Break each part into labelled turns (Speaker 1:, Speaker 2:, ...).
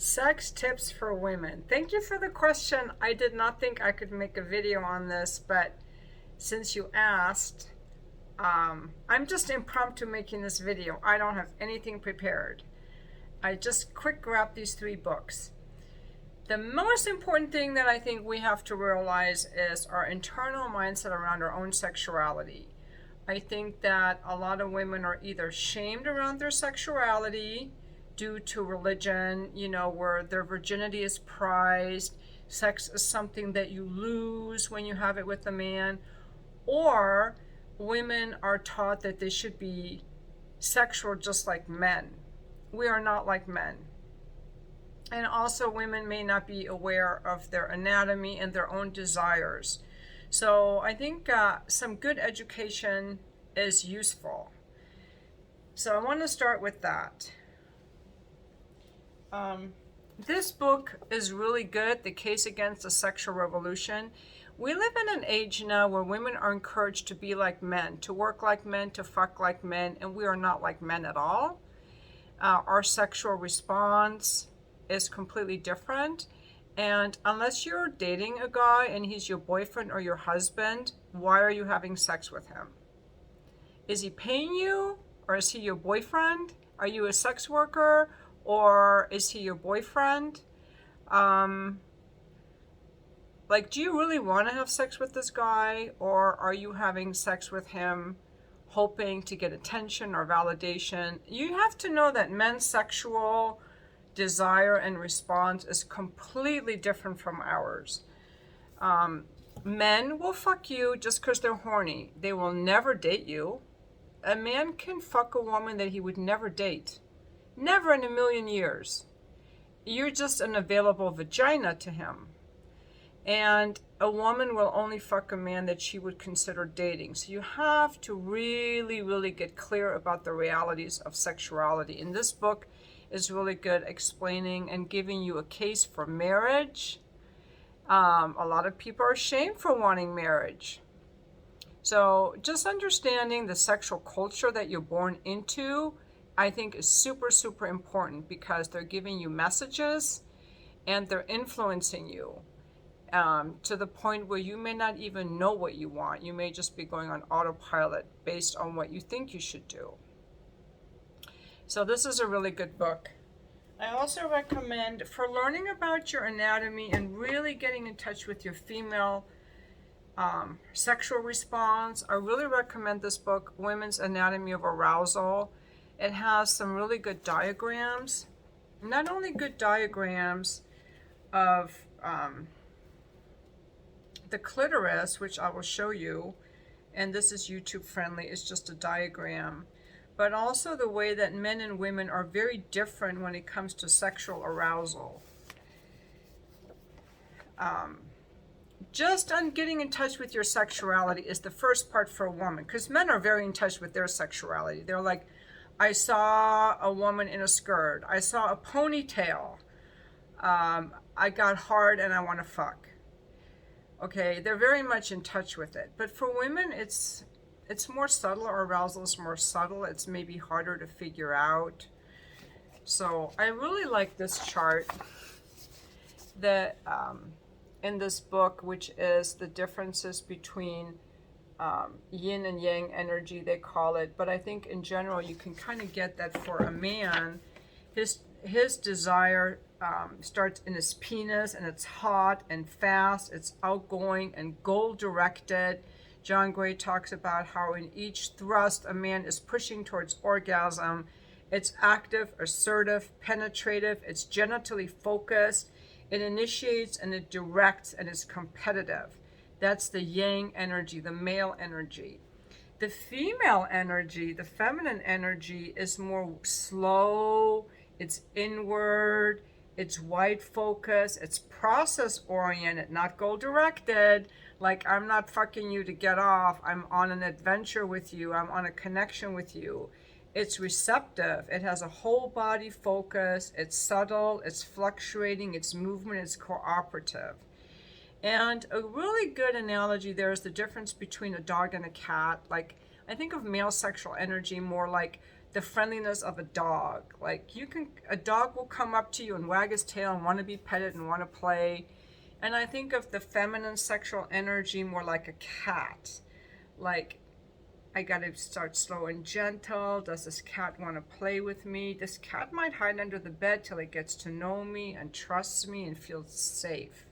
Speaker 1: Sex tips for women. Thank you for the question. I did not think I could make a video on this, but since you asked, I'm just impromptu making this video. I don't have anything prepared. I just quick grabbed these 3 books. The most important thing that I think we have to realize is our internal mindset around our own sexuality. I think that a lot of women are either shamed around their sexuality due to religion, where their virginity is prized, sex is something that you lose when you have it with a man, or women are taught that they should be sexual just like men. We are not like men. And also, women may not be aware of their anatomy and their own desires. So I think some good education is useful. So I want to start with that. This book is really good, The Case Against the Sexual Revolution. We live in an age now where women are encouraged to be like men, to work like men, to fuck like men, and we are not like men at all. Our sexual response is completely different. And unless you're dating a guy and he's your boyfriend or your husband, why are you having sex with him? Is he paying you, or is he your boyfriend? Are you a sex worker, or is he your boyfriend? Do you really want to have sex with this guy, or are you having sex with him hoping to get attention or validation? You have to know that men's sexual desire and response is completely different from ours. Men will fuck you just because they're horny. They will never date you. A man can fuck a woman that he would never date. Never in a million years. You're just an available vagina to him. And a woman will only fuck a man that she would consider dating. So you have to really, really get clear about the realities of sexuality. And this book is really good explaining and giving you a case for marriage. A lot of people are shamed for wanting marriage. So just understanding the sexual culture that you're born into, I think, is super, super important, because they're giving you messages and they're influencing you to the point where you may not even know what you want. You may just be going on autopilot based on what you think you should do. So this is a really good book. I also recommend, for learning about your anatomy and really getting in touch with your female sexual response, I really recommend this book, Women's Anatomy of Arousal. It has some really good diagrams. Not only good diagrams of the clitoris, which I will show you, and this is YouTube friendly, it's just a diagram, but also the way that men and women are very different when it comes to sexual arousal. Just on getting in touch with your sexuality is the first part for a woman, because men are very in touch with their sexuality. They're like, I saw a woman in a skirt. I saw a ponytail. I got hard and I want to fuck. Okay, they're very much in touch with it. But for women, it's more subtle. Our arousal is more subtle. It's maybe harder to figure out. So I really like this chart that in this book, which is the differences between yin and yang energy, they call it. But I think in general, you can kind of get that for a man, his desire starts in his penis, and it's hot and fast, it's outgoing and goal directed. John Gray talks about how in each thrust a man is pushing towards orgasm. It's active, assertive, penetrative, it's genitally focused, it initiates and it directs, and it's competitive. That's the yang energy, the male energy. The female energy, the feminine energy, is more slow, it's inward, it's wide focus, it's process oriented, not goal directed. Like, I'm not fucking you to get off, I'm on an adventure with you, I'm on a connection with you. It's receptive, it has a whole body focus, it's subtle, it's fluctuating, it's movement, it's cooperative. And a really good analogy there is the difference between a dog and a cat. Like, I think of male sexual energy more like the friendliness of a dog. Like a dog will come up to you and wag his tail and want to be petted and want to play. And I think of the feminine sexual energy more like a cat. Like, I gotta start slow and gentle. Does this cat want to play with me? This cat might hide under the bed till it gets to know me and trusts me and feels safe.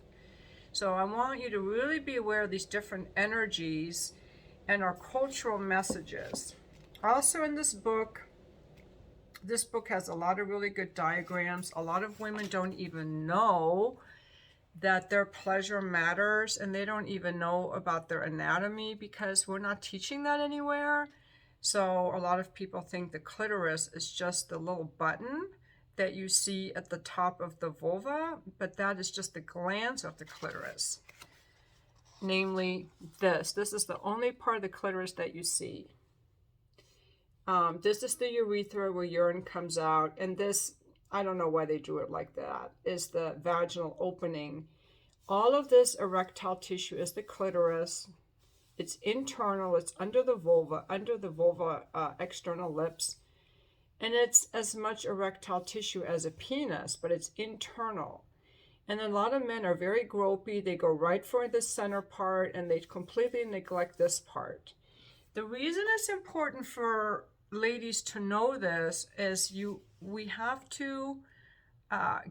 Speaker 1: So I want you to really be aware of these different energies and our cultural messages. Also in this book has a lot of really good diagrams. A lot of women don't even know that their pleasure matters, and they don't even know about their anatomy because we're not teaching that anywhere. So a lot of people think the clitoris is just the little button that you see at the top of the vulva, but that is just the glands of the clitoris. Namely this. This is the only part of the clitoris that you see. This is the urethra where urine comes out, and this, I don't know why they drew it like that, is the vaginal opening. All of this erectile tissue is the clitoris. It's internal, it's under the vulva external lips, and it's as much erectile tissue as a penis, but it's internal. And a lot of men are very gropey. They go right for the center part, and they completely neglect this part. The reason it's important for ladies to know this is we have to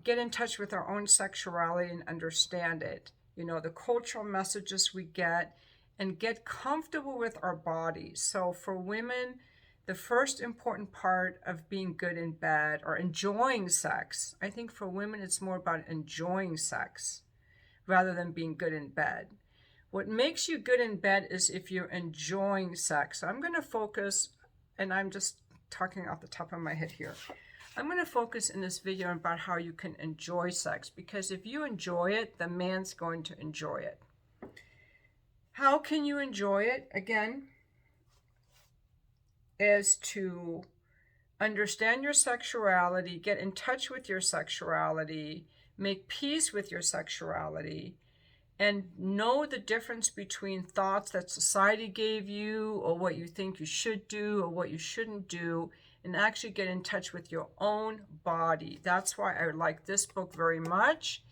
Speaker 1: get in touch with our own sexuality and understand it. You know, the cultural messages we get, and get comfortable with our bodies. So for women, the first important part of being good in bed or enjoying sex, I think for women it's more about enjoying sex rather than being good in bed. What makes you good in bed is if you're enjoying sex. So I'm going to focus, and I'm just talking off the top of my head here. I'm going to focus in this video about how you can enjoy sex, because if you enjoy it, the man's going to enjoy it. How can you enjoy it? Again, is to understand your sexuality, get in touch with your sexuality, make peace with your sexuality, and know the difference between thoughts that society gave you or what you think you should do or what you shouldn't do, and actually get in touch with your own body. That's why I like this book very much,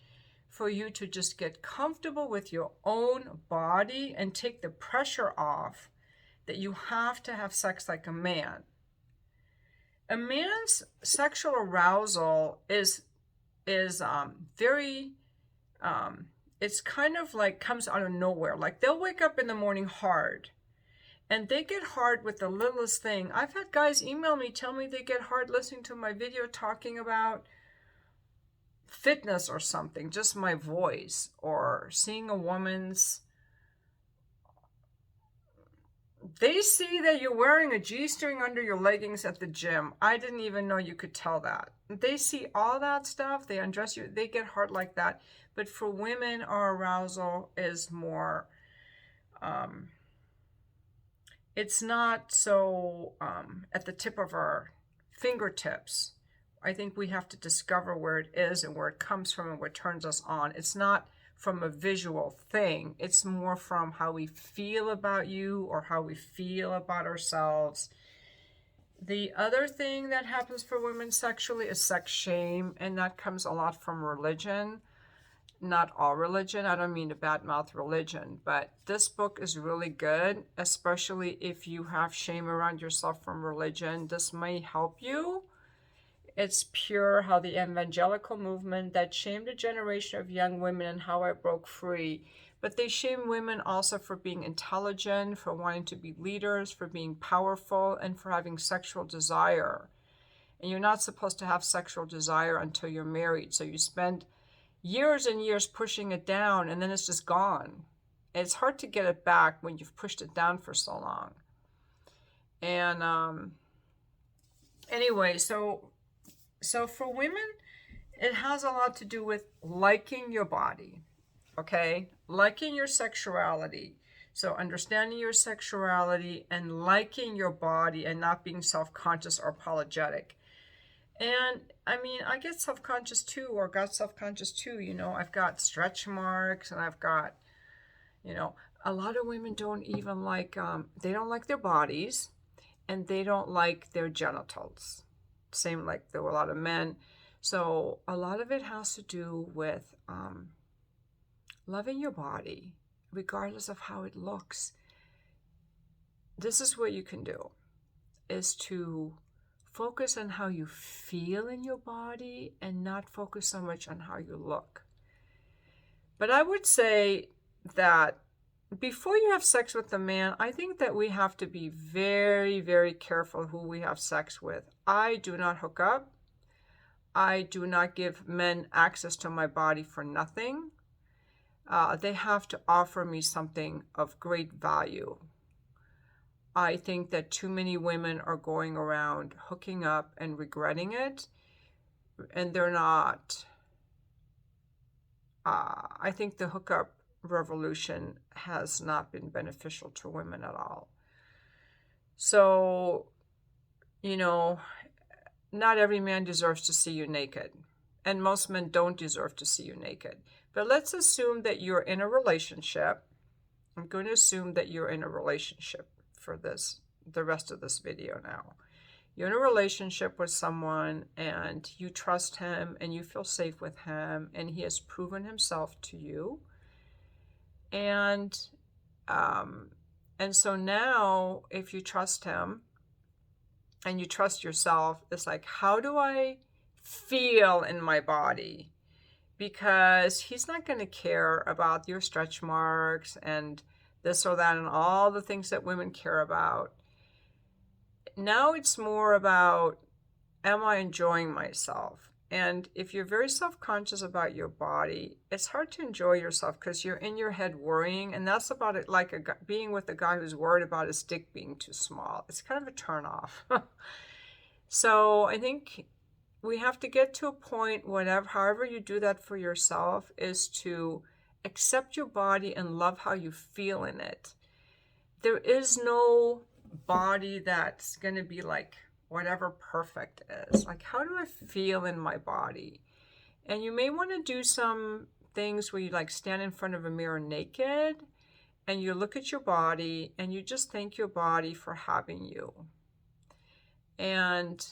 Speaker 1: for you to just get comfortable with your own body and take the pressure off that you have to have sex like a man. A man's sexual arousal is very, it's kind of like comes out of nowhere. Like they'll wake up in the morning hard, and they get hard with the littlest thing. I've had guys email me, tell me they get hard listening to my video talking about fitness or something, just my voice, or seeing a woman's, they see that you're wearing a G-string under your leggings at the gym. I didn't even know you could tell that. They see all that stuff, they undress you, they get hard like that. But for women, our arousal is more, it's not so at the tip of our fingertips. I think we have to discover where it is and where it comes from and what turns us on. It's not from a visual thing. It's more from how we feel about you or how we feel about ourselves. The other thing that happens for women sexually is sex shame, and that comes a lot from religion. Not all religion. I don't mean to badmouth religion, but this book is really good, especially if you have shame around yourself from religion. This may help you. It's pure how the evangelical movement that shamed a generation of young women and how I broke free. But they shame women also for being intelligent, for wanting to be leaders, for being powerful, and for having sexual desire. And you're not supposed to have sexual desire until you're married. So you spend years and years pushing it down, and then it's just gone. It's hard to get it back when you've pushed it down for so long. And anyway, so for women, it has a lot to do with liking your body, okay? Liking your sexuality. So understanding your sexuality and liking your body and not being self-conscious or apologetic. And I mean, I get self-conscious too, or got self-conscious too. You know, I've got stretch marks, and I've got, you know, a lot of women don't even like, they don't like their bodies. and they don't like their genitals. Same like there were a lot of men. So a lot of it has to do with loving your body, regardless of how it looks. This is what you can do, is to focus on how you feel in your body and not focus so much on how you look. But I would say that before you have sex with a man, I think that we have to be very, very careful who we have sex with. I do not hook up. I do not give men access to my body for nothing. They have to offer me something of great value. I think that too many women are going around hooking up and regretting it, and they're not. I think the hookup revolution has not been beneficial to women at all. So, not every man deserves to see you naked, and most men don't deserve to see you naked. But let's assume that you're in a relationship. I'm going to assume that you're in a relationship for the rest of this video now. You're in a relationship with someone and you trust him and you feel safe with him and he has proven himself to you. And so now if you trust him and you trust yourself, it's like, how do I feel in my body? Because he's not going to care about your stretch marks and this or that and all the things that women care about. Now it's more about, am I enjoying myself? And if you're very self-conscious about your body, it's hard to enjoy yourself because you're in your head worrying, and that's about it, like being with a guy who's worried about his dick being too small. It's kind of a turn-off. So I think we have to get to a point, however you do that for yourself, is to accept your body and love how you feel in it. There is no body that's going to be like whatever perfect is. Like, how do I feel in my body? And you may want to do some things where you like stand in front of a mirror naked and you look at your body and you just thank your body for having you. And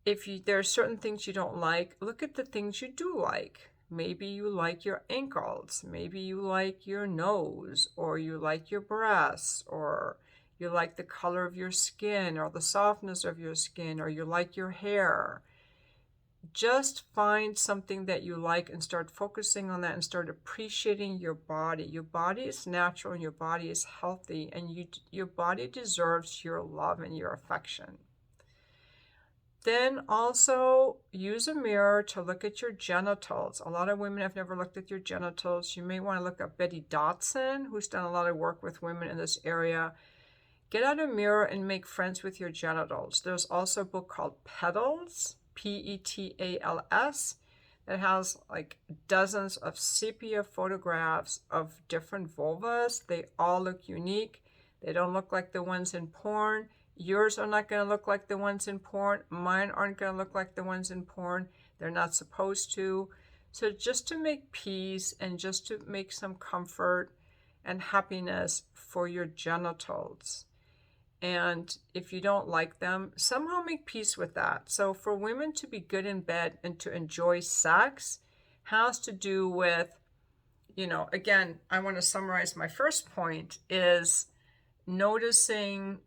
Speaker 1: if there are certain things you don't like, look at the things you do like. Maybe you like your ankles, maybe you like your nose, or you like your breasts, or you like the color of your skin, or the softness of your skin, or you like your hair. Just find something that you like and start focusing on that and start appreciating your body. Your body is natural and your body is healthy, and your body deserves your love and your affection. Then also use a mirror to look at your genitals. A lot of women have never looked at your genitals. You may want to look up Betty Dodson, who's done a lot of work with women in this area. Get out a mirror and make friends with your genitals. There's also a book called Petals, Petals, that has like dozens of sepia photographs of different vulvas. They all look unique. They don't look like the ones in porn. Yours are not going to look like the ones in porn. Mine aren't going to look like the ones in porn. They're not supposed to. So just to make peace and just to make some comfort and happiness for your genitals. And if you don't like them, somehow make peace with that. So for women to be good in bed and to enjoy sex has to do with, again, I want to summarize my first point is noticing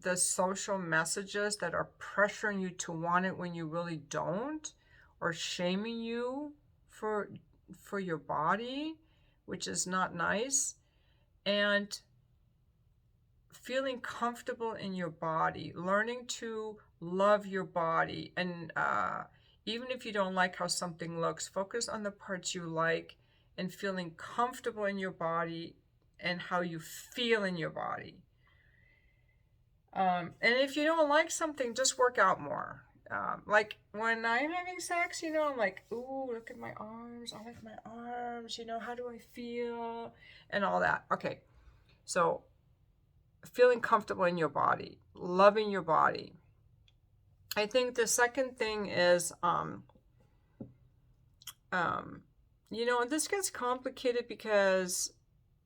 Speaker 1: the social messages that are pressuring you to want it when you really don't, or shaming you for your body, which is not nice, and feeling comfortable in your body, learning to love your body, and even if you don't like how something looks, focus on the parts you like and feeling comfortable in your body and how you feel in your body. And if you don't like something, just work out more. Like when I'm having sex, I'm like, ooh, look at my arms. I like my arms. How do I feel? And all that. Okay. So feeling comfortable in your body, loving your body. I think the second thing is, this gets complicated because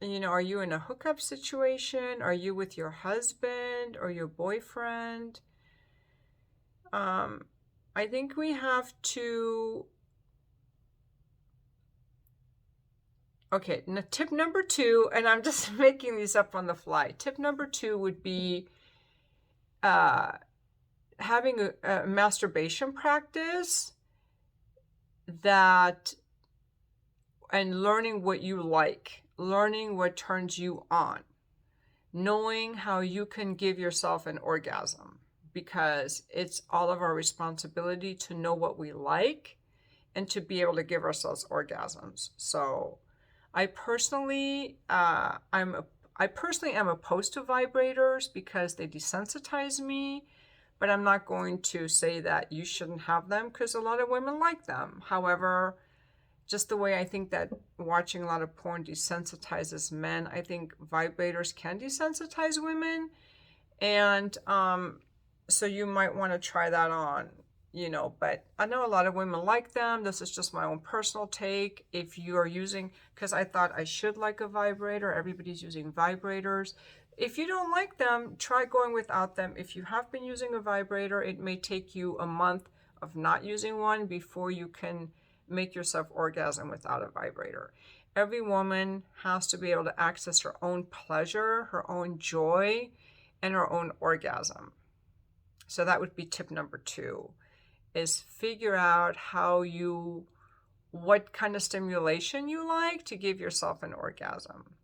Speaker 1: are you in a hookup situation? Are you with your husband or your boyfriend? I think we have to. Okay, tip number 2, and I'm just making these up on the fly. Tip number 2 would be having a masturbation practice and learning what you like, learning what turns you on, knowing how you can give yourself an orgasm, because it's all of our responsibility to know what we like and to be able to give ourselves orgasms. So I personally am opposed to vibrators because they desensitize me, but I'm not going to say that you shouldn't have them because a lot of women like them. However, just the way I think that watching a lot of porn desensitizes men, I think vibrators can desensitize women. And so you might want to try that on, but I know a lot of women like them. This is just my own personal take. If you are using, because I thought I should like a vibrator, everybody's using vibrators. If you don't like them, try going without them. If you have been using a vibrator, it may take you a month of not using one before you can make yourself orgasm without a vibrator. Every woman has to be able to access her own pleasure, her own joy, and her own orgasm. So that would be tip number 2, is figure out what kind of stimulation you like to give yourself an orgasm.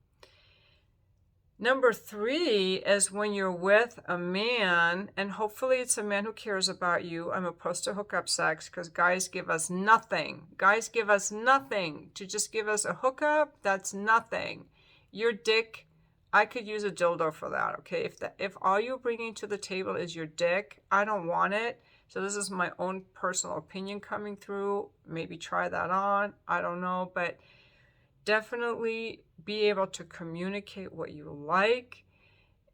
Speaker 1: Number 3 is when you're with a man, and hopefully it's a man who cares about you. I'm opposed to hookup sex because guys give us nothing. Guys give us nothing. To just give us a hookup, that's nothing. Your dick, I could use a dildo for that, okay? If all you're bringing to the table is your dick, I don't want it. So this is my own personal opinion coming through. Maybe try that on. I don't know, but definitely be able to communicate what you like.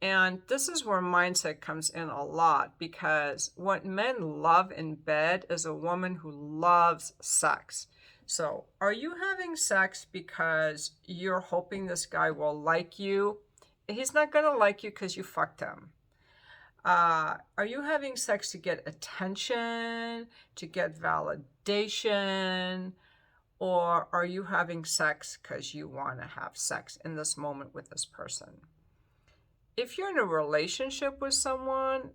Speaker 1: And this is where mindset comes in a lot, because what men love in bed is a woman who loves sex. So are you having sex because you're hoping this guy will like you? He's not going to like you because you fucked him. Are you having sex to get attention, to get validation? Or are you having sex because you want to have sex in this moment with this person? If you're in a relationship with someone,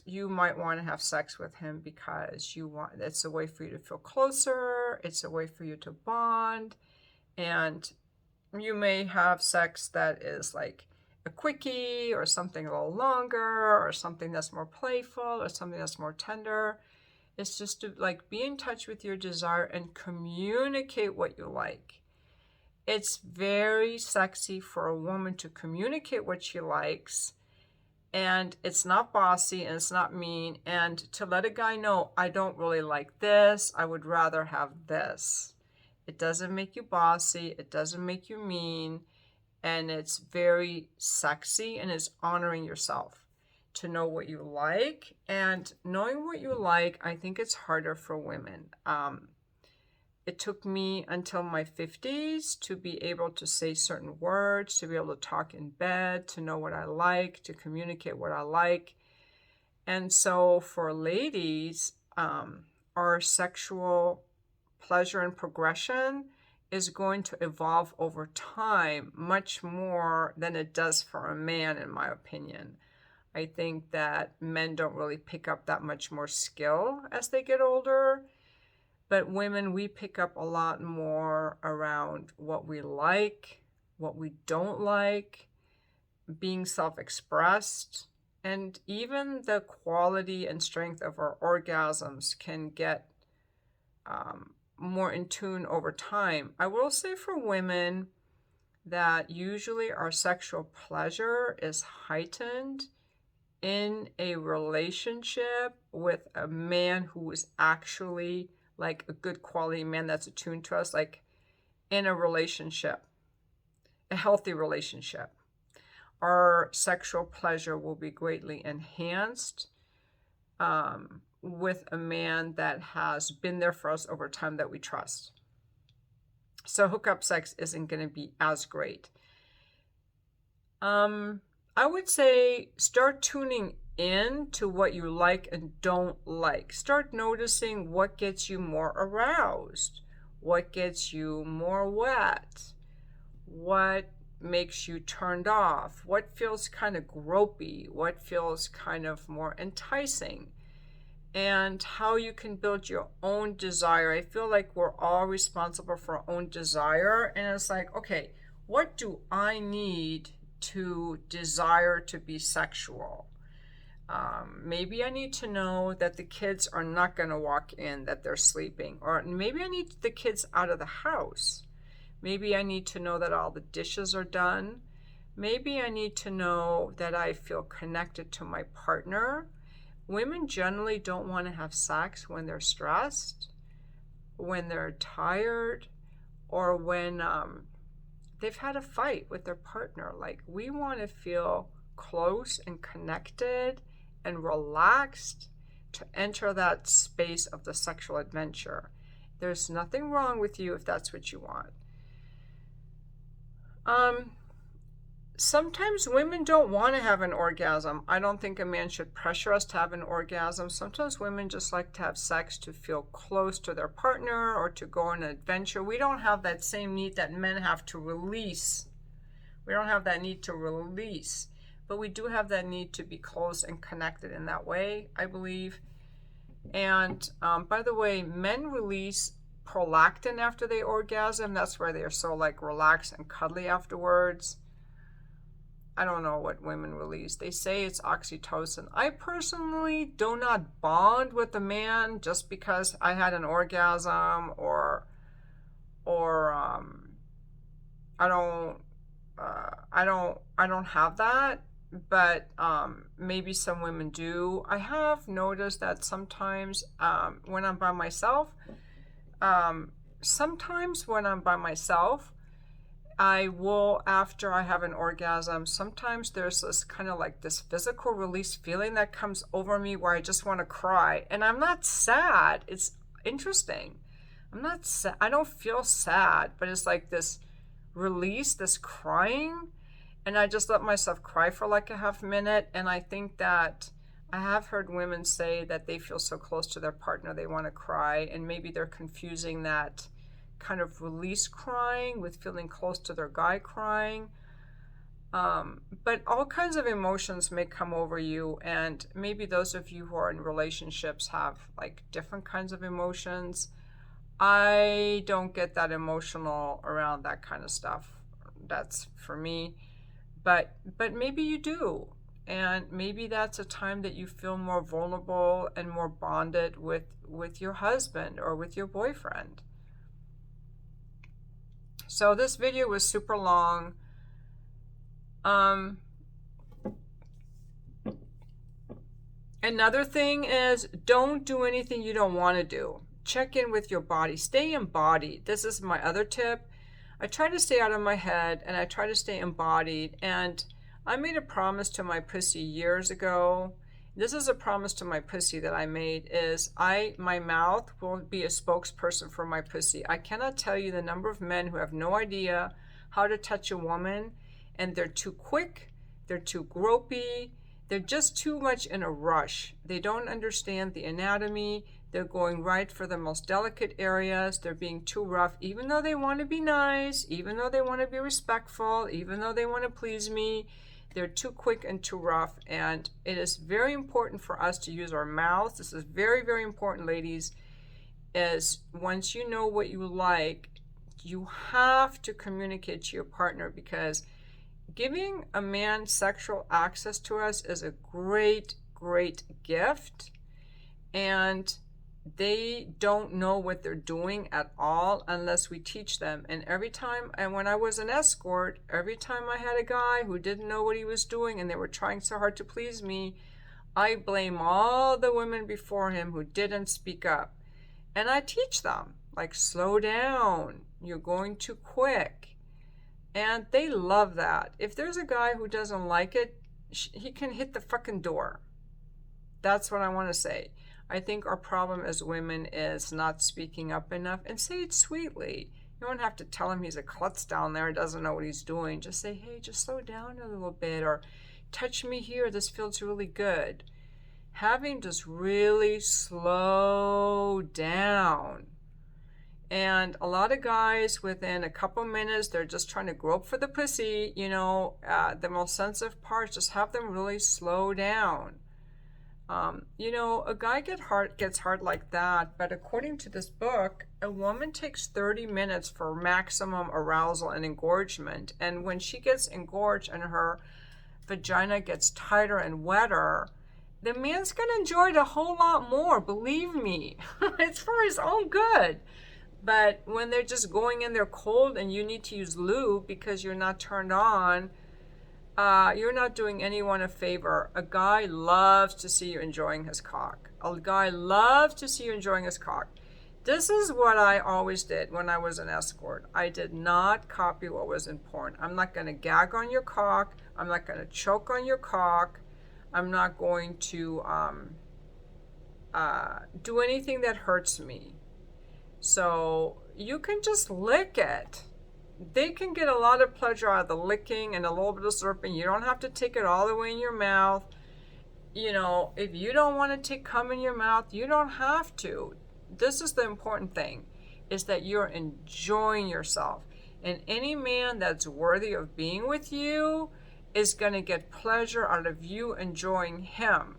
Speaker 1: you might want to have sex with him because it's a way for you to feel closer, it's a way for you to bond, and you may have sex that is like a quickie or something a little longer or something that's more playful or something that's more tender. It's just to be in touch with your desire and communicate what you like. It's very sexy for a woman to communicate what she likes, and it's not bossy and it's not mean, and to let a guy know, I don't really like this, I would rather have this. It doesn't make you bossy, it doesn't make you mean, and it's very sexy, and it's honoring yourself to know what you like. And knowing what you like, I think it's harder for women. It took me until my 50s to be able to say certain words, to be able to talk in bed, to know what I like, to communicate what I like. And so for ladies, our sexual pleasure and progression is going to evolve over time much more than it does for a man, in my opinion. I think that men don't really pick up that much more skill as they get older, but women, we pick up a lot more around what we like, what we don't like, being self-expressed, and even the quality and strength of our orgasms can get more in tune over time. I will say for women that usually our sexual pleasure is heightened in a relationship with a man who is actually like a good quality man that's attuned to us, like in a relationship, a healthy relationship. Our sexual pleasure will be greatly enhanced with a man that has been there for us over time, that we trust. So hookup sex isn't going to be as great. I would say start tuning in to what you like and don't like. Start noticing what gets you more aroused, what gets you more wet, what makes you turned off, what feels kind of gropey, what feels kind of more enticing, and how you can build your own desire. I feel like we're all responsible for our own desire, and it's like, okay, what do I need to desire to be sexual? Maybe I need to know that the kids are not going to walk in, that they're sleeping, or maybe I need the kids out of the house. Maybe I need to know that all the dishes are done. Maybe I need to know that I feel connected to my partner. Women generally don't want to have sex when they're stressed, when they're tired, or when they've had a fight with their partner. Like, we want to feel close and connected and relaxed to enter that space of the sexual adventure. There's nothing wrong with you if that's what you want. Sometimes women don't want to have an orgasm. I don't think a man should pressure us to have an orgasm. Sometimes women just like to have sex to feel close to their partner or to go on an adventure. We don't have that same need that men have to release. We don't have that need to release, but we do have that need to be close and connected in that way, I believe. And by the way, men release prolactin after they orgasm. That's why they are so like relaxed and cuddly afterwards. I don't know what women release. They say it's oxytocin. I personally do not bond with a man just because I had an orgasm, or I don't have that. But maybe some women do. I have noticed that sometimes when I'm by myself, I will, after I have an orgasm, sometimes there's this kind of like this physical release feeling that comes over me where I just want to cry. And I'm not sad. It's interesting. I'm not sad. I don't feel sad, but it's like this release, this crying. And I just let myself cry for like a half minute. And I think that I have heard women say that they feel so close to their partner they want to cry. And maybe they're confusing that kind of release crying with feeling close to their guy crying. But all kinds of emotions may come over you. And maybe those of you who are in relationships have like different kinds of emotions. I don't get that emotional around that kind of stuff. That's for me. But maybe you do. And maybe that's a time that you feel more vulnerable and more bonded with your husband or with your boyfriend. So this video was super long. Another thing is, don't do anything you don't want to do. Check in with your body. Stay embodied. This is my other tip. I try to stay out of my head and I try to stay embodied. And I made a promise to my pussy years ago. This is a promise to my pussy that I made, is my mouth will be a spokesperson for my pussy. I cannot tell you the number of men who have no idea how to touch a woman, and they're too quick, they're too gropey, they're just too much in a rush. They don't understand the anatomy. They're going right for the most delicate areas. They're being too rough, even though they want to be nice, even though they want to be respectful, even though they want to please me. They're too quick and too rough. And it is very important for us to use our mouths. This is very, very important, ladies, is once you know what you like, you have to communicate to your partner, because giving a man sexual access to us is a great, great gift. And they don't know what they're doing at all unless we teach them. And when I was an escort, every time I had a guy who didn't know what he was doing and they were trying so hard to please me, I blame all the women before him who didn't speak up. And I teach them, like, slow down, you're going too quick. And they love that. If there's a guy who doesn't like it, he can hit the fucking door. That's what I want to say. I think our problem as women is not speaking up enough, and say it sweetly. You don't have to tell him he's a klutz down there, doesn't know what he's doing. Just say, hey, just slow down a little bit, or touch me here, this feels really good. Have him just really slow down. And a lot of guys, within a couple minutes, they're just trying to grope for the pussy, the most sensitive parts, just have them really slow down. A guy gets hard like that, but according to this book, a woman takes 30 minutes for maximum arousal and engorgement. And when she gets engorged and her vagina gets tighter and wetter, the man's going to enjoy it a whole lot more, believe me. It's for his own good. But when they're just going in there cold and you need to use lube because you're not turned on, you're not doing anyone a favor. A guy loves to see you enjoying his cock. A guy loves to see you enjoying his cock. This is what I always did when I was an escort. I did not copy what was in porn. I'm not going to gag on your cock. I'm not going to choke on your cock. I'm not going to do anything that hurts me. So you can just lick it. They can get a lot of pleasure out of the licking and a little bit of slurping. You don't have to take it all the way in your mouth. If you don't want to take cum in your mouth, you don't have to. This is the important thing, is that you're enjoying yourself. And any man that's worthy of being with you is going to get pleasure out of you enjoying him.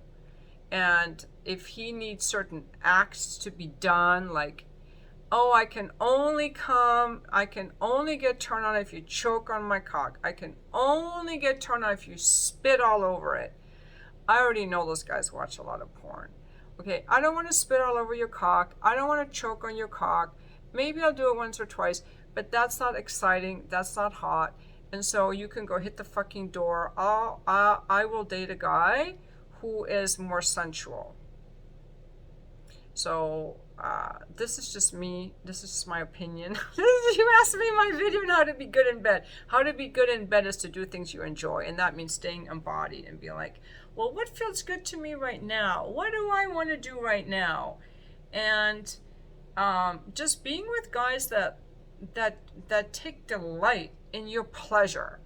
Speaker 1: And if he needs certain acts to be done, like, oh, I can only get turned on if you choke on my cock. I can only get turned on if you spit all over it. I already know those guys watch a lot of porn. Okay, I don't want to spit all over your cock. I don't want to choke on your cock. Maybe I'll do it once or twice, but that's not exciting. That's not hot. And so you can go hit the fucking door. I will date a guy who is more sensual. So this is just me. This is just my opinion. You asked me in my video on how to be good in bed. How to be good in bed is to do things you enjoy. And that means staying embodied and being like, well, what feels good to me right now? What do I want to do right now? And just being with guys that take delight in your pleasure.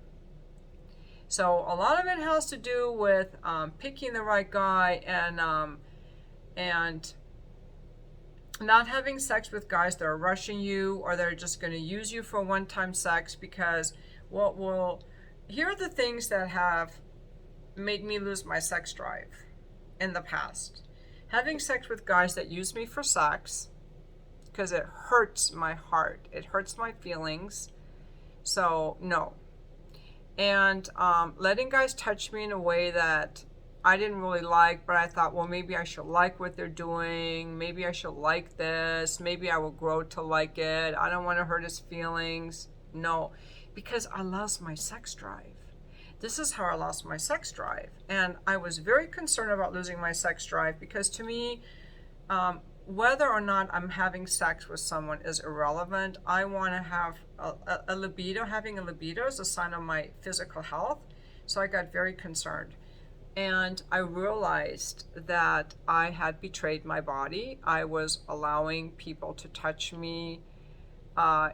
Speaker 1: So a lot of it has to do with picking the right guy and not having sex with guys that are rushing you or they're just going to use you for one-time sex, because here are the things that have made me lose my sex drive in the past. Having sex with guys that use me for sex, because it hurts my heart. It hurts my feelings. So, no. And letting guys touch me in a way that I didn't really like, but I thought, well, maybe I should like what they're doing. Maybe I should like this. Maybe I will grow to like it. I don't want to hurt his feelings. No, because I lost my sex drive. This is how I lost my sex drive. And I was very concerned about losing my sex drive because to me, whether or not I'm having sex with someone is irrelevant. I want to have a libido. Having a libido is a sign of my physical health. So I got very concerned. And I realized that I had betrayed my body. I was allowing people to touch me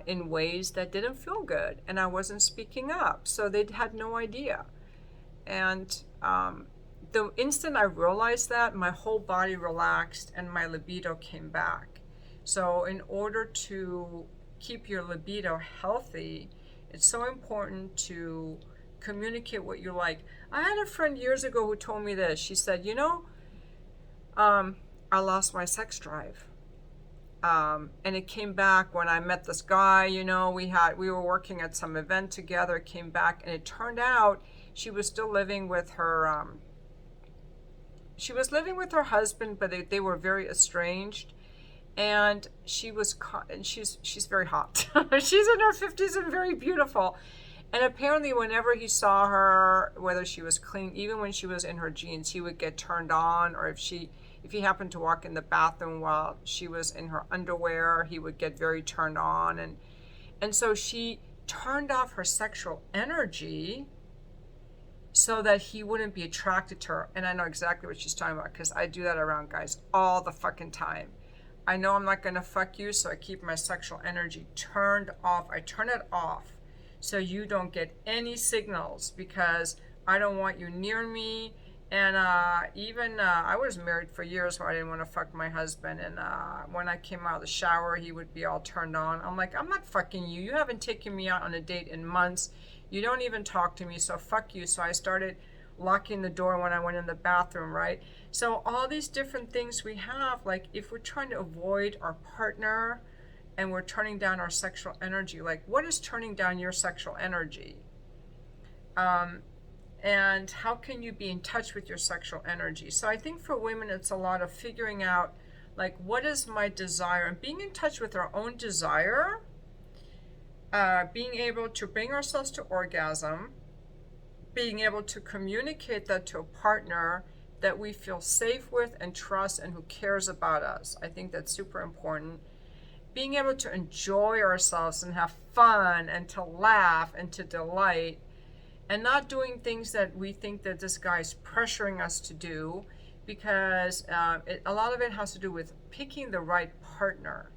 Speaker 1: in ways that didn't feel good. And I wasn't speaking up. So they had no idea. And the instant I realized that, my whole body relaxed and my libido came back. So in order to keep your libido healthy, it's so important to communicate what you like. I had a friend years ago who told me this. She said, I lost my sex drive. And it came back when I met this guy, we were working at some event together. It came back and it turned out she was still living with her, husband, but they were very estranged. And she's very hot. She's in her 50s and very beautiful. And apparently whenever he saw her, whether she was clean, even when she was in her jeans, he would get turned on. Or if he happened to walk in the bathroom while she was in her underwear, he would get very turned on. And so she turned off her sexual energy so that he wouldn't be attracted to her. And I know exactly what she's talking about because I do that around guys all the fucking time. I know I'm not going to fuck you, so I keep my sexual energy turned off. I turn it off so you don't get any signals, because I don't want you near me. And even I was married for years where I didn't want to fuck my husband. And when I came out of the shower, he would be all turned on. I'm like, I'm not fucking you. You haven't taken me out on a date in months. You don't even talk to me, so fuck you. So I started locking the door when I went in the bathroom, right? So all these different things we have, like if we're trying to avoid our partner and we're turning down our sexual energy, like what is turning down your sexual energy? And how can you be in touch with your sexual energy? So I think for women, it's a lot of figuring out, like, what is my desire? And being in touch with our own desire, being able to bring ourselves to orgasm, being able to communicate that to a partner that we feel safe with and trust and who cares about us. I think that's super important. Being able to enjoy ourselves and have fun and to laugh and to delight, and not doing things that we think that this guy's pressuring us to do, because a lot of it has to do with picking the right partner.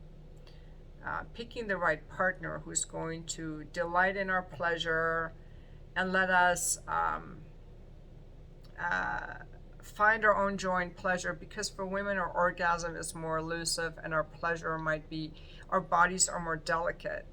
Speaker 1: Picking the right partner who's going to delight in our pleasure and let us find our own joy and pleasure, because for women our orgasm is more elusive and our pleasure might be, our bodies are more delicate.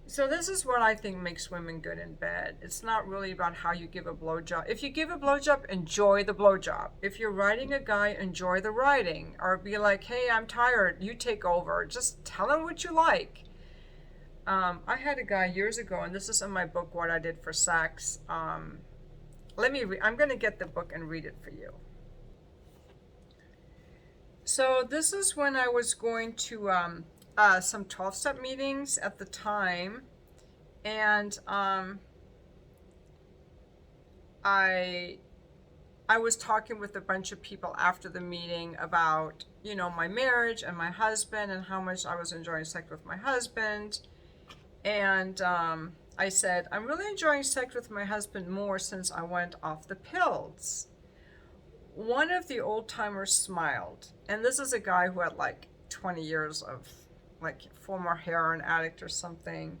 Speaker 1: So this is what I think makes women good in bed. It's not really about how you give a blowjob. If you give a blowjob, enjoy the blowjob. If you're riding a guy, enjoy the riding. Or be like, hey, I'm tired, you take over. Just tell him what you like. I had a guy years ago, and this is in my book, What I Did for Sex. I'm going to get the book and read it for you. So this is when I was going to some 12-step meetings at the time, and I was talking with a bunch of people after the meeting about, my marriage and my husband and how much I was enjoying sex with my husband. And I said, I'm really enjoying sex with my husband more since I went off the pills. One of the old timers smiled, and this is a guy who had like 20 years of like former heroin addict or something.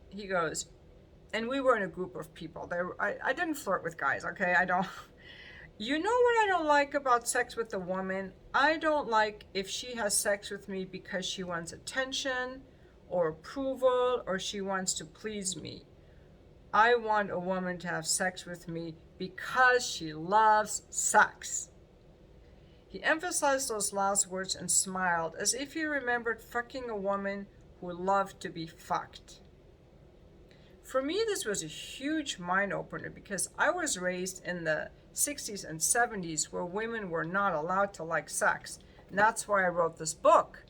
Speaker 1: He goes, and we were in a group of people. I didn't flirt with guys, okay? You know what I don't like about sex with a woman? I don't like if she has sex with me because she wants attention or approval or she wants to please me. I want a woman to have sex with me because she loves sex. He emphasized those last words and smiled as if he remembered fucking a woman who loved to be fucked. For me, this was a huge mind opener, because I was raised in the 60s and 70s where women were not allowed to like sex. And that's why I wrote this book.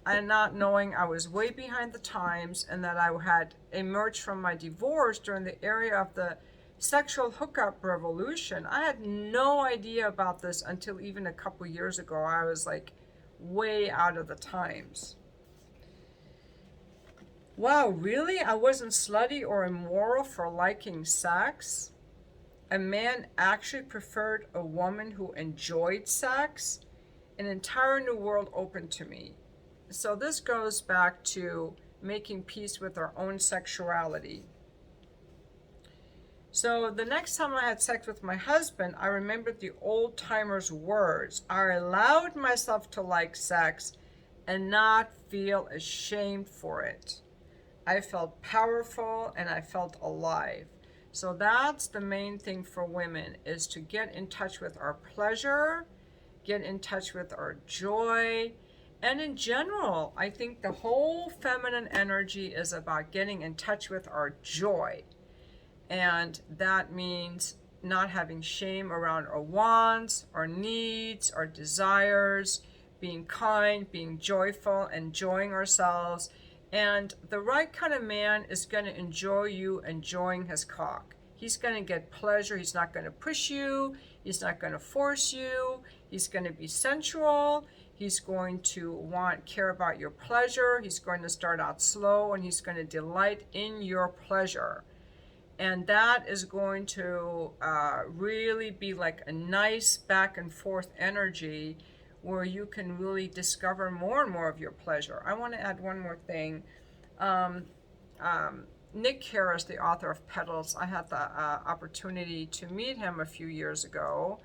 Speaker 1: And not knowing I was way behind the times and that I had emerged from my divorce during the era of the sexual hookup revolution. I had no idea about this until even a couple years ago. I was like way out of the times. Wow, really? I wasn't slutty or immoral for liking sex? A man actually preferred a woman who enjoyed sex? An entire new world opened to me. So this goes back to making peace with our own sexuality. So the next time I had sex with my husband, I remembered the old timer's words. I allowed myself to like sex and not feel ashamed for it. I felt powerful and I felt alive. So that's the main thing for women, is to get in touch with our pleasure, get in touch with our joy. And in general, I think the whole feminine energy is about getting in touch with our joy. And that means not having shame around our wants, our needs, our desires, being kind, being joyful, enjoying ourselves. And the right kind of man is going to enjoy you enjoying his cock. He's going to get pleasure. He's not going to push you. He's not going to force you. He's going to be sensual. He's going to care about your pleasure. He's going to start out slow, and he's going to delight in your pleasure. And that is going to really be like a nice back and forth energy where you can really discover more and more of your pleasure. I want to add one more thing. Um, Nick Harris, the author of Petals, I had the opportunity to meet him a few years ago,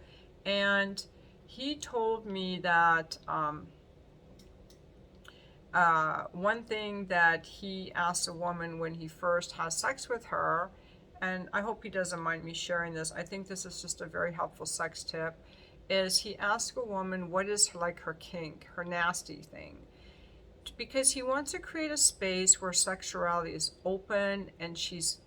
Speaker 1: and he told me that one thing that he asked a woman when he first has sex with her, and I hope he doesn't mind me sharing this, I think this is just a very helpful sex tip, is he asked a woman what is like her kink, her nasty thing. Because he wants to create a space where sexuality is open and she's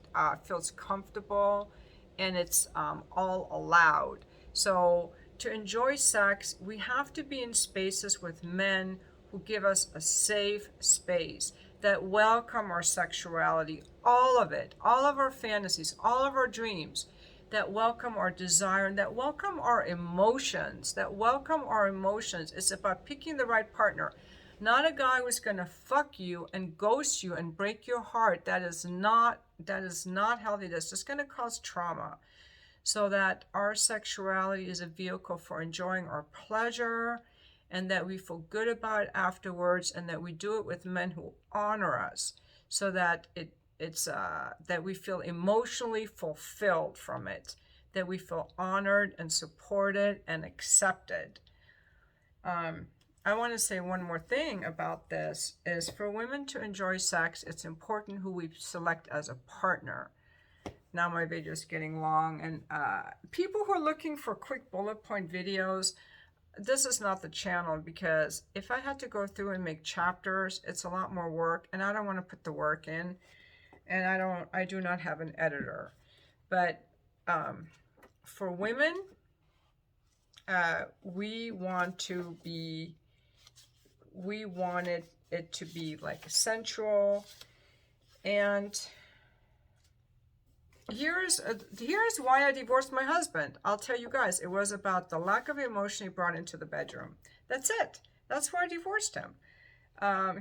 Speaker 1: feels comfortable and it's all allowed. So to enjoy sex, we have to be in spaces with men who give us a safe space that welcome our sexuality, all of it, all of our fantasies, all of our dreams, that welcome our desire and that welcome our emotions, It's about picking the right partner. Not a guy who's going to fuck you and ghost you and break your heart. That is not healthy. That's just going to cause trauma. So that our sexuality is a vehicle for enjoying our pleasure and that we feel good about it afterwards and that we do it with men who honor us so that it's that we feel emotionally fulfilled from it, that we feel honored and supported and accepted. I want to say one more thing about this is for women to enjoy sex, it's important who we select as a partner. Now my video is getting long, and people who are looking for quick bullet point videos, this is not the channel, because if I had to go through and make chapters, it's a lot more work, and I don't want to put the work in, and I do not have an editor. But for women, we wanted it to be like sensual, and here's why I divorced my husband. I'll tell you guys, it was about the lack of emotion he brought into the bedroom. That's it. That's why I divorced him.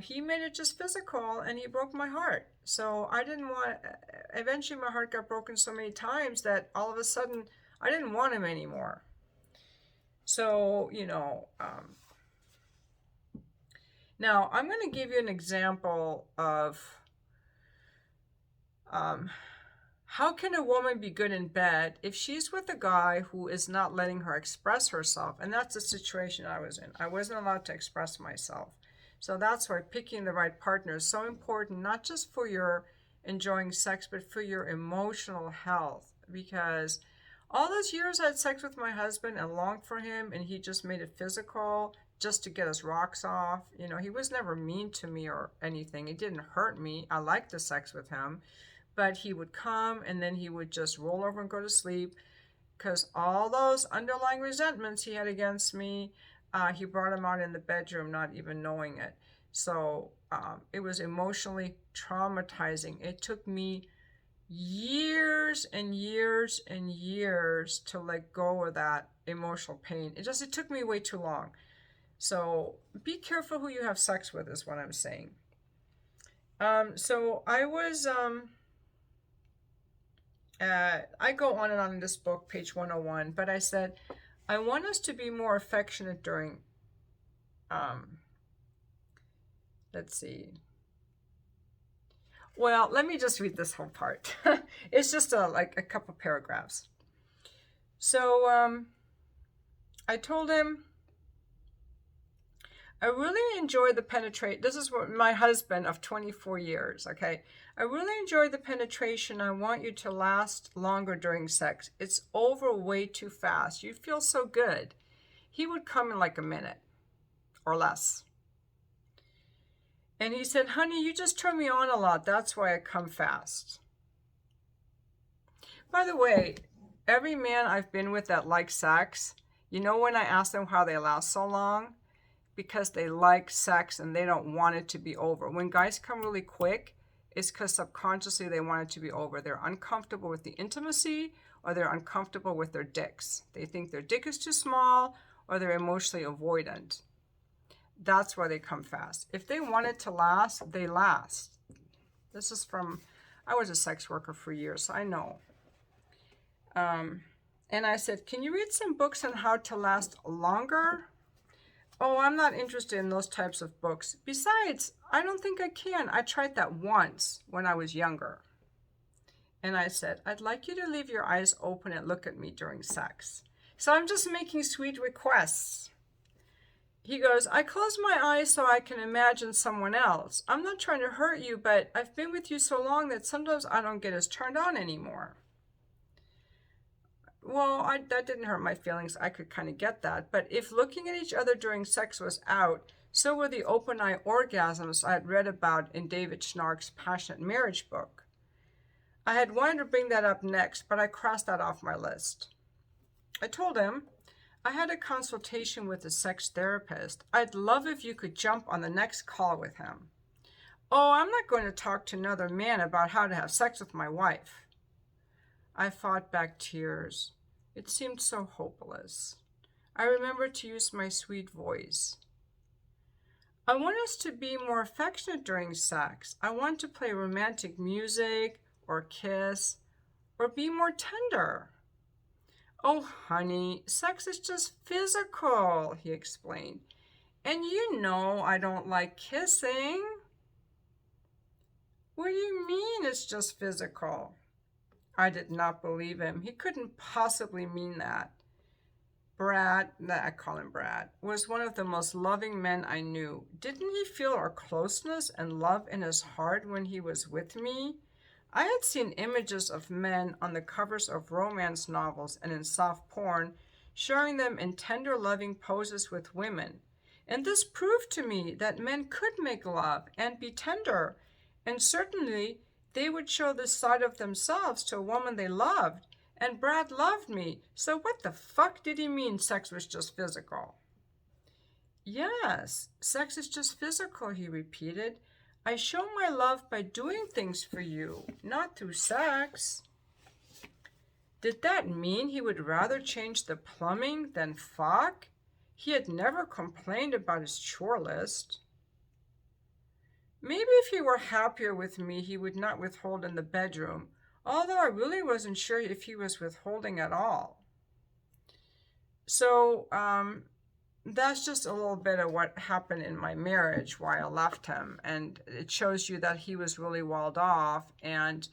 Speaker 1: He made it just physical, and he broke my heart. So I didn't want. Eventually, my heart got broken so many times that all of a sudden I didn't want him anymore. So now I'm going to give you an example of how can a woman be good in bed if she's with a guy who is not letting her express herself? And that's the situation I was in. I wasn't allowed to express myself. So that's why picking the right partner is so important, not just for your enjoying sex, but for your emotional health. Because all those years I had sex with my husband and longed for him, and he just made it physical just to get his rocks off. He was never mean to me or anything. It didn't hurt me. I liked the sex with him. But he would come and then he would just roll over and go to sleep because all those underlying resentments he had against me, he brought them out in the bedroom, not even knowing it. So it was emotionally traumatizing. It took me years and years and years to let go of that emotional pain. It took me way too long. So be careful who you have sex with is what I'm saying. So I was... I go on and on in this book, page 101, but I said, I want us to be more affectionate during, let's see. Well, let me just read this whole part. It's just like a couple paragraphs. So I told him, I really enjoy the penetration. This is what my husband of 24 years, okay? I really enjoy the penetration. I want you to last longer during sex. It's over way too fast. You feel so good. He would come in like a minute or less. And he said, honey, you just turn me on a lot. That's why I come fast. By the way, every man I've been with that likes sex, when I ask them how they last so long? Because they like sex and they don't want it to be over. When guys come really quick, it's because subconsciously they want it to be over. They're uncomfortable with the intimacy, or they're uncomfortable with their dicks. They think their dick is too small, or they're emotionally avoidant. That's why they come fast. If they want it to last, they last. This is from, I was a sex worker for years, so I know. And I said, can you read some books on how to last longer? Oh, I'm not interested in those types of books. Besides, I don't think I can. I tried that once when I was younger. And I said, I'd like you to leave your eyes open and look at me during sex. So I'm just making sweet requests. He goes, I close my eyes so I can imagine someone else. I'm not trying to hurt you, but I've been with you so long that sometimes I don't get as turned on anymore. Well, that didn't hurt my feelings. I could kind of get that. But if looking at each other during sex was out, so were the open eye orgasms I had read about in David Schnarch's Passionate Marriage book. I had wanted to bring that up next, but I crossed that off my list. I told him I had a consultation with a sex therapist. I'd love if you could jump on the next call with him. Oh, I'm not going to talk to another man about how to have sex with my wife. I fought back tears. It seemed so hopeless. I remembered to use my sweet voice. I want us to be more affectionate during sex. I want to play romantic music or kiss or be more tender. Oh, honey, sex is just physical, he explained. And you know I don't like kissing. What do you mean it's just physical? I did not believe him. He couldn't possibly mean that. Brad, I call him Brad, was one of the most loving men I knew. Didn't he feel our closeness and love in his heart when he was with me? I had seen images of men on the covers of romance novels and in soft porn, showing them in tender, loving poses with women. And this proved to me that men could make love and be tender, and certainly they would show this side of themselves to a woman they loved. And Brad loved me, so what the fuck did he mean sex was just physical? Yes, sex is just physical, he repeated. I show my love by doing things for you, not through sex. Did that mean he would rather change the plumbing than fuck? He had never complained about his chore list. Maybe if he were happier with me, he would not withhold in the bedroom, although I really wasn't sure if he was withholding at all. So, that's just a little bit of what happened in my marriage, why I left him. And it shows you that he was really walled off. And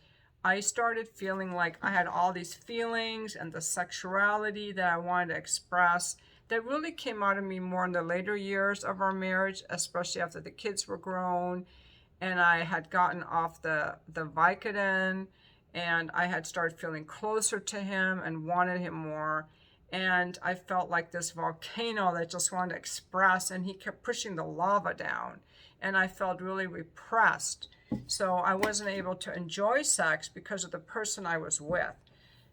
Speaker 1: I started feeling like I had all these feelings and the sexuality that I wanted to express that really came out of me more in the later years of our marriage, especially after the kids were grown and I had gotten off the Vicodin and I had started feeling closer to him and wanted him more. And I felt like this volcano that just wanted to express, and he kept pushing the lava down. And I felt really repressed. So I wasn't able to enjoy sex because of the person I was with.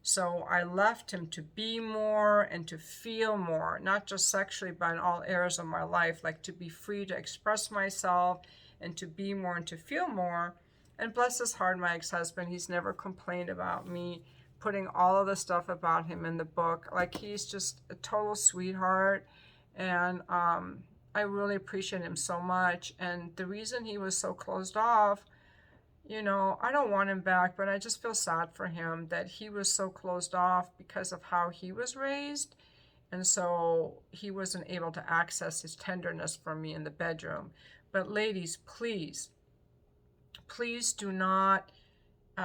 Speaker 1: So I left him to be more and to feel more, not just sexually, but in all areas of my life, like to be free to express myself and to be more and to feel more. And bless his heart, my ex-husband, he's never complained about me putting all of the stuff about him in the book. Like, he's just a total sweetheart, and I really appreciate him so much. And the reason he was so closed off, you know, I don't want him back, but I just feel sad for him that he was so closed off because of how he was raised, and so he wasn't able to access his tenderness from me in the bedroom. But ladies, please do not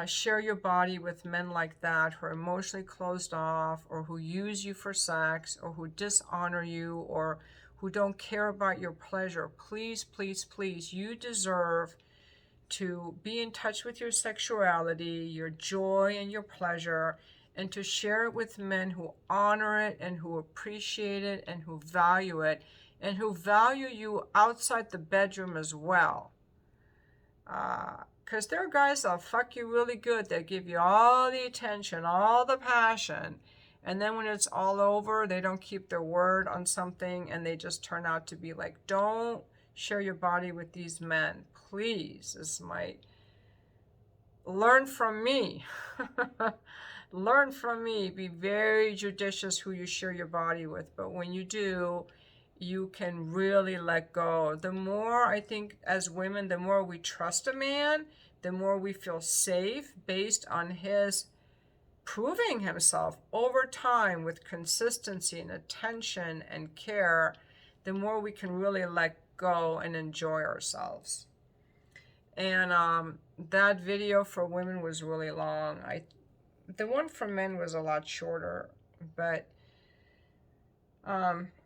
Speaker 1: share your body with men like that who are emotionally closed off, or who use you for sex, or who dishonor you, or who don't care about your pleasure. Please, please, please, you deserve to be in touch with your sexuality, your joy and your pleasure, and to share it with men who honor it and who appreciate it and who value it, and who value you outside the bedroom as well. Because there are guys that'll fuck you really good. They'll give you all the attention, all the passion. And then when it's all over, they don't keep their word on something, and they just turn out to be like, don't share your body with these men. Please, this might learn from me. Learn from me. Be very judicious who you share your body with. But when you do, you can really let go. The more, I think, as women, the more we trust a man, the more we feel safe based on his proving himself over time with consistency and attention and care, the more we can really let go and enjoy ourselves. And that video for women was really long. The one for men was a lot shorter, but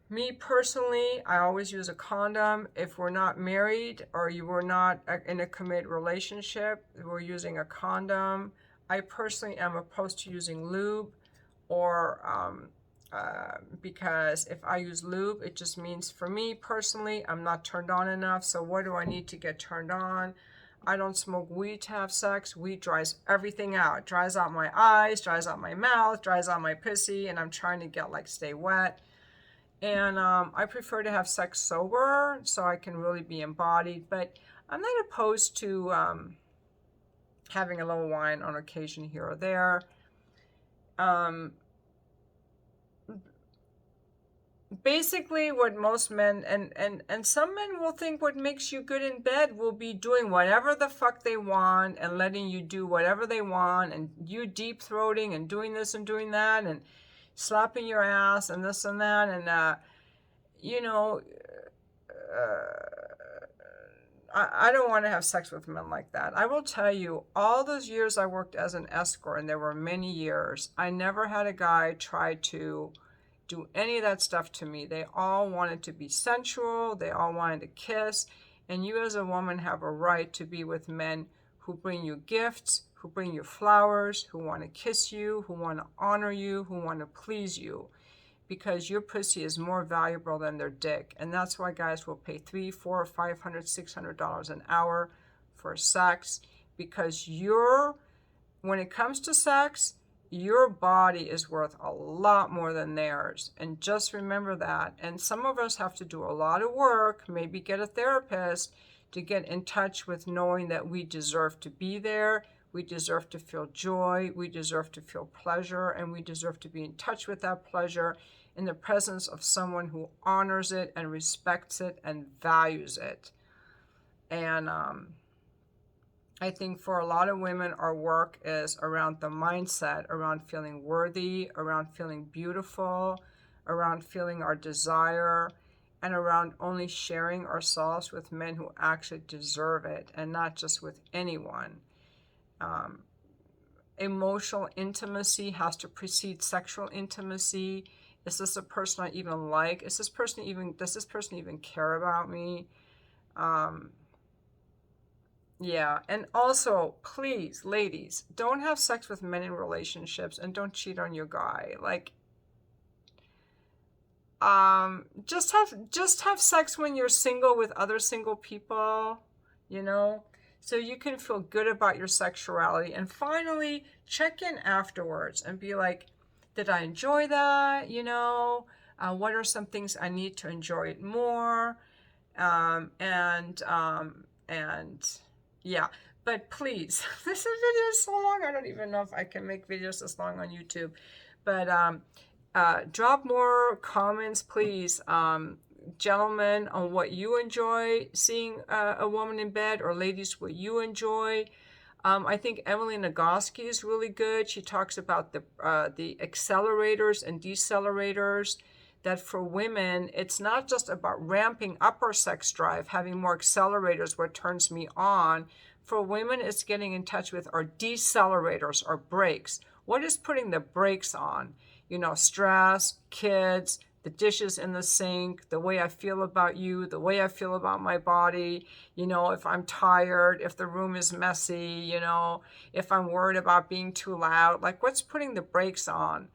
Speaker 1: me personally, I always use a condom. If we're not married or you were not in a committed relationship, we're using a condom. I personally am opposed to using lube, or because if I use lube, it just means for me personally, I'm not turned on enough. So what do I need to get turned on? I don't smoke weed to have sex. Weed dries everything out. It dries out my eyes, dries out my mouth, dries out my pussy, and I'm trying to get stay wet. And I prefer to have sex sober so I can really be embodied. But I'm not opposed to having a little wine on occasion here or there. Basically what most men and some men will think what makes you good in bed will be doing whatever the fuck they want and letting you do whatever they want, and you deep throating and doing this and doing that and slapping your ass and this and that, and I don't want to have sex with men like that. I will tell you, all those years I worked as an escort, and there were many years, I never had a guy try to do any of that stuff to me. They all wanted to be sensual. They all wanted to kiss. And you as a woman have a right to be with men who bring you gifts, who bring you flowers, who want to kiss you, who want to honor you, who want to please you. Because your pussy is more valuable than their dick. And that's why guys will pay $300, $400, $500, $600 an hour for sex. Because when it comes to sex, your body is worth a lot more than theirs. And just remember that. And some of us have to do a lot of work, maybe get a therapist, to get in touch with knowing that we deserve to be there. We deserve to feel joy. We deserve to feel pleasure. And we deserve to be in touch with that pleasure in the presence of someone who honors it and respects it and values it. And I think for a lot of women, our work is around the mindset, around feeling worthy, around feeling beautiful, around feeling our desire, and around only sharing ourselves with men who actually deserve it, and not just with anyone. Emotional intimacy has to precede sexual intimacy. Is this a person I even like? Does this person even care about me? Yeah, and also, please, ladies, don't have sex with men in relationships, and don't cheat on your guy. Just have sex when you're single with other single people, so you can feel good about your sexuality. And finally, check in afterwards and be like, did I enjoy that? What are some things I need to enjoy it more? Yeah, but please, this video is so long. I don't even know if I can make videos this long on YouTube. But drop more comments, please, gentlemen, on what you enjoy seeing a woman in bed, or ladies, what you enjoy. I think Emily Nagoski is really good. She talks about the accelerators and decelerators, that for women, it's not just about ramping up our sex drive, having more accelerators, what turns me on. For women, it's getting in touch with our decelerators, our brakes. What is putting the brakes on? Stress, kids, the dishes in the sink, the way I feel about you, the way I feel about my body, if I'm tired, if the room is messy, if I'm worried about being too loud, what's putting the brakes on?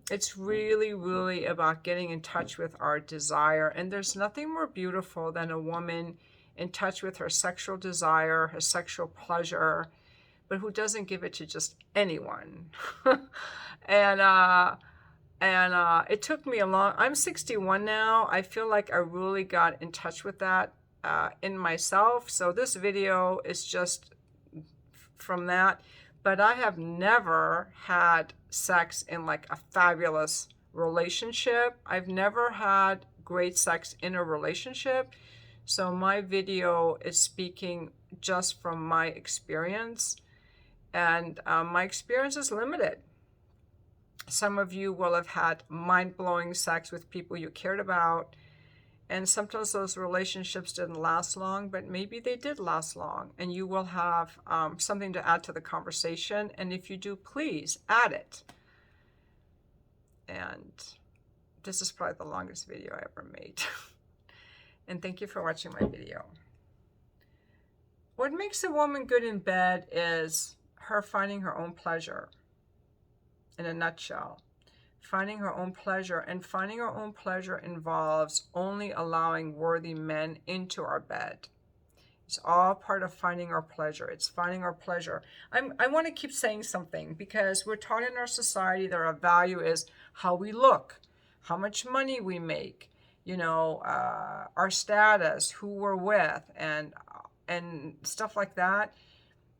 Speaker 1: It's really, really about getting in touch with our desire. And there's nothing more beautiful than a woman in touch with her sexual desire, her sexual pleasure, but who doesn't give it to just anyone. And it took me I'm 61 now. I feel like I really got in touch with that in myself. So this video is just from that. But I have never had sex in a fabulous relationship. I've never had great sex in a relationship. So my video is speaking just from my experience. And my experience is limited. Some of you will have had mind-blowing sex with people you cared about. And sometimes those relationships didn't last long, but maybe they did last long, and you will have something to add to the conversation. And if you do, please add it. And this is probably the longest video I ever made. And thank you for watching my video. What makes a woman good in bed is her finding her own pleasure. In a nutshell, finding her own pleasure. And finding her own pleasure involves only allowing worthy men into our bed. It's all part of finding our pleasure. It's finding our pleasure. I want to keep saying something, because we're taught in our society that our value is how we look, how much money we make, you know, our status, who we're with, and stuff like that.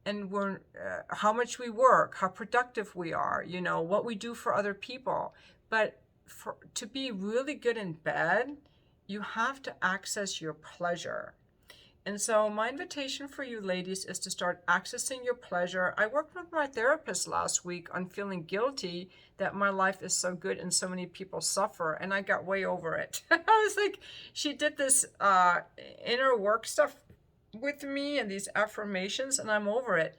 Speaker 1: And we're how much we work, how productive we are, you know, what we do for other people. But to be really good in bed, you have to access your pleasure. And so my invitation for you ladies is to start accessing your pleasure. I worked with my therapist last week on feeling guilty that my life is so good and so many people suffer, and I got way over it. I was like, she did this inner work stuff with me and these affirmations, and I'm over it.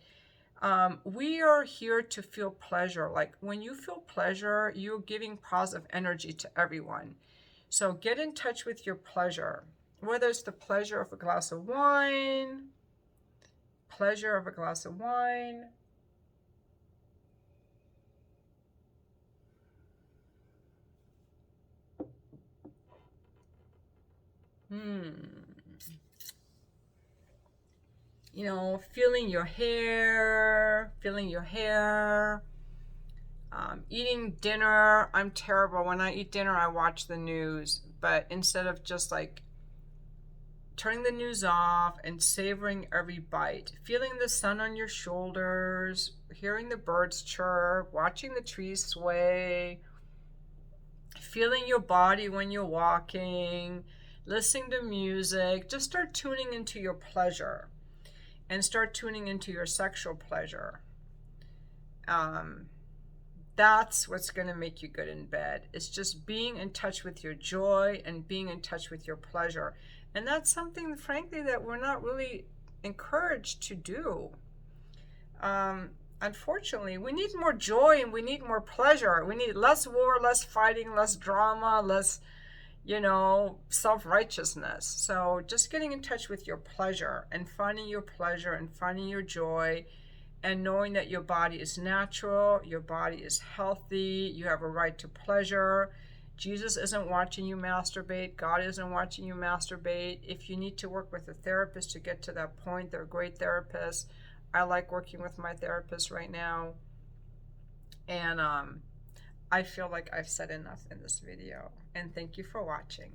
Speaker 1: We are here to feel pleasure. Like, when you feel pleasure, you're giving positive energy to everyone. So get in touch with your pleasure, whether it's the pleasure of a glass of wine, pleasure of a glass of wine, you know, feeling your hair, eating dinner. I'm terrible. When I eat dinner, I watch the news, but instead of just like turning the news off and savoring every bite, feeling the sun on your shoulders, hearing the birds chirp, watching the trees sway, feeling your body when you're walking, listening to music. Just start tuning into your pleasure. And start tuning into your sexual pleasure. That's what's going to make you good in bed. It's just being in touch with your joy and being in touch with your pleasure. And that's something, frankly, that we're not really encouraged to do. Unfortunately, we need more joy and we need more pleasure. We need less war, less fighting, less drama, less, you know, self-righteousness. So just getting in touch with your pleasure and finding your pleasure and finding your joy, and knowing that your body is natural, your body is healthy, you have a right to pleasure. Jesus isn't watching you masturbate. God isn't watching you masturbate. If you need to work with a therapist to get to that point, they're great therapists. I like working with my therapist right now. And I feel like I've said enough in this video. And thank you for watching.